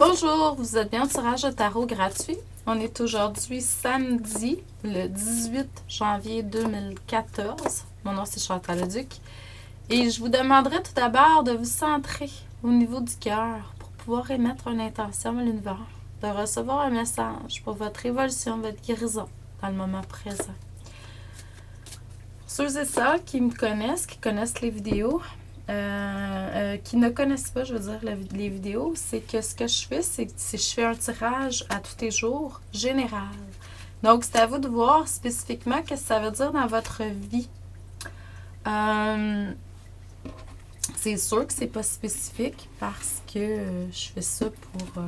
Bonjour, vous êtes bien au tirage de tarot gratuit. On est aujourd'hui samedi, le 18 janvier 2014. Mon nom c'est Chantal Leduc. Et je vous demanderai tout d'abord de vous centrer au niveau du cœur pour pouvoir émettre une intention à l'univers, de recevoir un message pour votre évolution, votre guérison dans le moment présent. Pour ceux et celles qui me connaissent, qui connaissent les vidéos, qui ne connaissent pas, je veux dire, les vidéos, c'est que ce que je fais, c'est que je fais un tirage à tous les jours général. Donc, c'est à vous de voir spécifiquement ce que ça veut dire dans votre vie. C'est sûr que c'est pas spécifique parce que je fais ça pour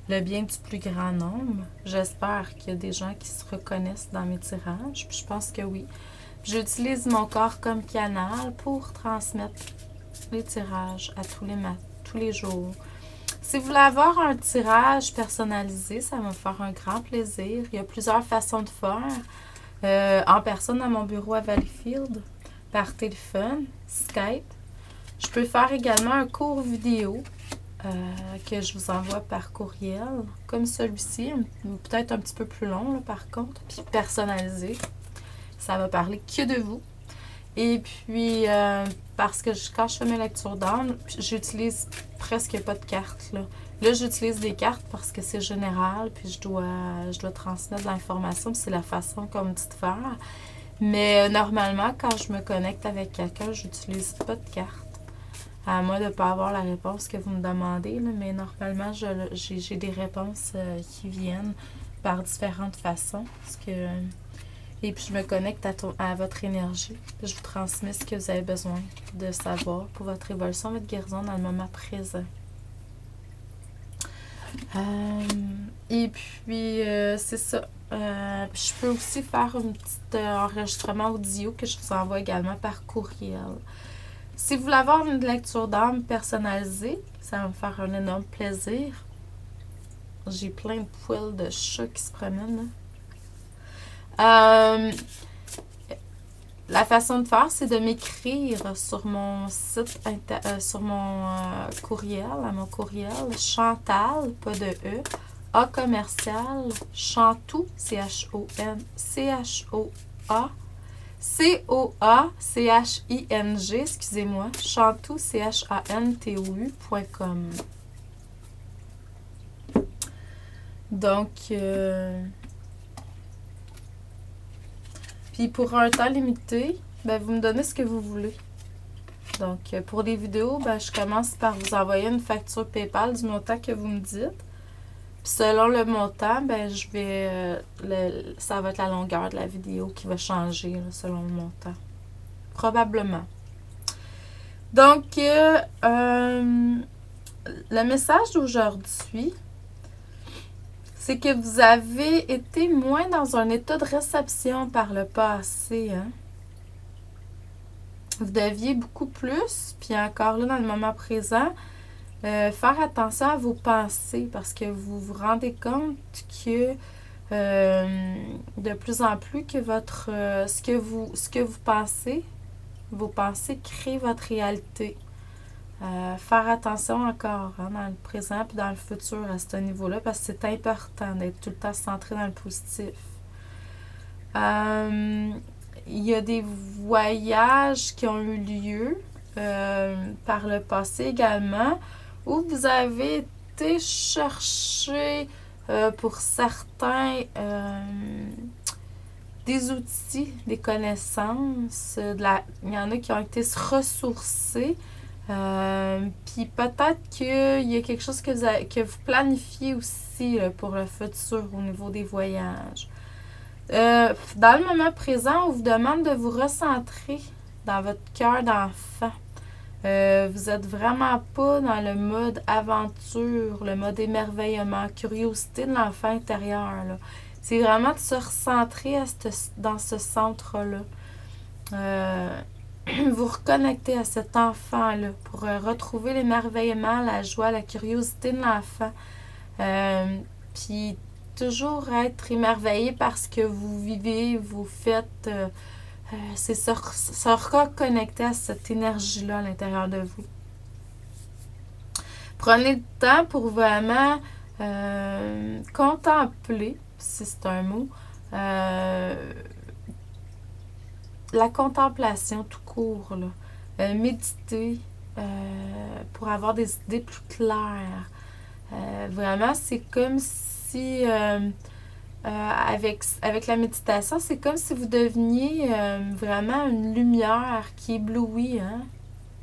le bien du plus grand nombre. J'espère qu'il y a des gens qui se reconnaissent dans mes tirages. Puis je pense que oui. J'utilise mon corps comme canal pour transmettre les tirages à tous les jours. Si vous voulez avoir un tirage personnalisé, ça va me faire un grand plaisir. Il y a plusieurs façons de faire. En personne à mon bureau à Valleyfield, par téléphone, Skype. Je peux faire également un cours vidéo que je vous envoie par courriel, comme celui-ci, peut-être un petit peu plus long là, par contre, puis personnalisé. Ça va parler que de vous. Et puis, parce que quand je fais mes lectures d'âme, j'utilise presque pas de cartes. Là, j'utilise des cartes parce que c'est général, puis je dois transmettre de l'information, puis c'est la façon qu'on me dit de faire. Mais normalement, quand je me connecte avec quelqu'un, j'utilise pas de cartes. À moins de ne pas avoir la réponse que vous me demandez, là, mais normalement, j'ai des réponses qui viennent par différentes façons. Et puis, je me connecte à votre énergie. Je vous transmets ce que vous avez besoin de savoir pour votre évolution, votre guérison dans le moment présent. Et puis, c'est ça. Je peux aussi faire un petit enregistrement audio que je vous envoie également par courriel. Si vous voulez avoir une lecture d'âme personnalisée, ça va me faire un énorme plaisir. J'ai plein de poils de chat qui se promènent. La façon de faire, c'est de m'écrire sur mon site, sur mon courriel, à mon courriel, Chantal, pas de E, A commercial, Chantou, C-H-O-A, C-O-A-C-H-I-N-G, excusez-moi, Chantou, C-H-A-N-T-O-U.com. Donc, puis pour un temps limité, vous me donnez ce que vous voulez. Donc, pour les vidéos, je commence par vous envoyer une facture PayPal du montant que vous me dites. Puis selon le montant, ça va être la longueur de la vidéo qui va changer là, selon le montant. Probablement. Donc, le message d'aujourd'hui, c'est que vous avez été moins dans un état de réception par le passé. Hein? Vous deviez beaucoup plus, puis encore là, dans le moment présent, faire attention à vos pensées parce que vous vous rendez compte que de plus en plus que ce que vous pensez, vos pensées créent votre réalité. Faire attention encore dans le présent et dans le futur à ce niveau-là parce que c'est important d'être tout le temps centré dans le positif. Il y a des voyages qui ont eu lieu par le passé également où vous avez été chercher pour certains des outils, des connaissances. Il y en a qui ont été ressourcés. Puis peut-être qu'il y a quelque chose que vous planifiez aussi là, pour le futur au niveau des voyages. Dans le moment présent, on vous demande de vous recentrer dans votre cœur d'enfant. Vous êtes vraiment pas dans le mode aventure, le mode émerveillement, curiosité de l'enfant intérieur. Là. C'est vraiment de se recentrer dans ce centre-là. Vous reconnecter à cet enfant-là pour retrouver l'émerveillement, la joie, la curiosité de l'enfant. Puis toujours être émerveillé par ce que vous vivez, vous faites. C'est se reconnecter à cette énergie-là à l'intérieur de vous. Prenez le temps pour vraiment contempler, si c'est un mot, la contemplation tout court, là. Méditer pour avoir des idées plus claires. Vraiment, c'est comme si, avec la méditation, c'est comme si vous deveniez vraiment une lumière qui éblouit, hein,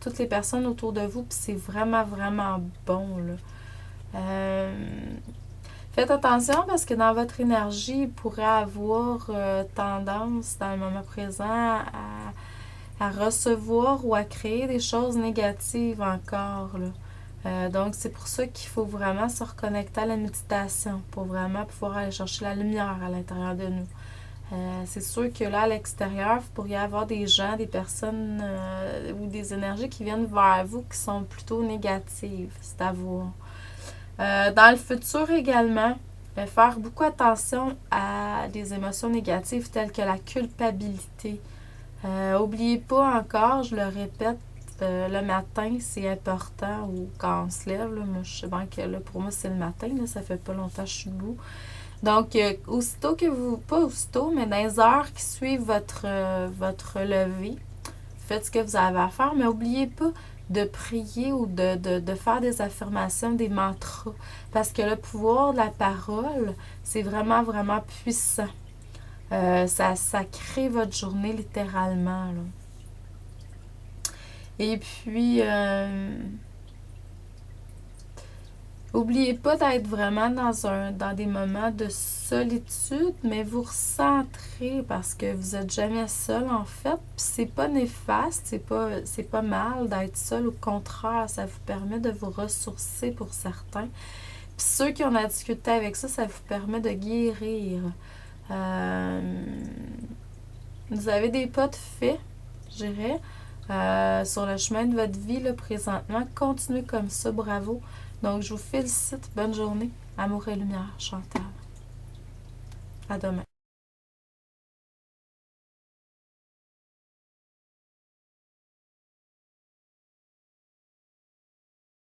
toutes les personnes autour de vous, puis c'est vraiment, vraiment bon, là. Faites attention parce que dans votre énergie, il pourrait avoir tendance, dans le moment présent, à recevoir ou à créer des choses négatives encore, là. Donc, c'est pour ça qu'il faut vraiment se reconnecter à la méditation pour vraiment pouvoir aller chercher la lumière à l'intérieur de nous. C'est sûr que là, à l'extérieur, vous pourriez avoir des gens, des personnes ou des énergies qui viennent vers vous qui sont plutôt négatives. C'est à voir. Dans le futur également, faire beaucoup attention à des émotions négatives telles que la culpabilité. N'oubliez pas encore, je le répète, le matin, c'est important ou quand on se lève. Là, moi, je sais bien que là, pour moi, c'est le matin. Là, ça fait pas longtemps que je suis debout. Donc, aussitôt que vous, pas aussitôt, mais dans les heures qui suivent votre lever, faites ce que vous avez à faire, mais n'oubliez pas de prier ou de faire des affirmations, des mantras. Parce que le pouvoir de la parole, c'est vraiment, vraiment puissant. Ça crée votre journée littéralement, là. Et puis, n'oubliez pas d'être vraiment dans des moments de solitude, mais vous recentrez parce que vous n'êtes jamais seul en fait. Puis c'est pas néfaste, c'est pas mal d'être seul. Au contraire, ça vous permet de vous ressourcer pour certains. Puis ceux qui ont la difficulté avec ça, ça vous permet de guérir. Vous avez des pas de fait, je dirais, sur le chemin de votre vie là, présentement. Continuez comme ça, bravo. Donc, je vous félicite. Bonne journée. Amour et lumière, Chantal. À demain.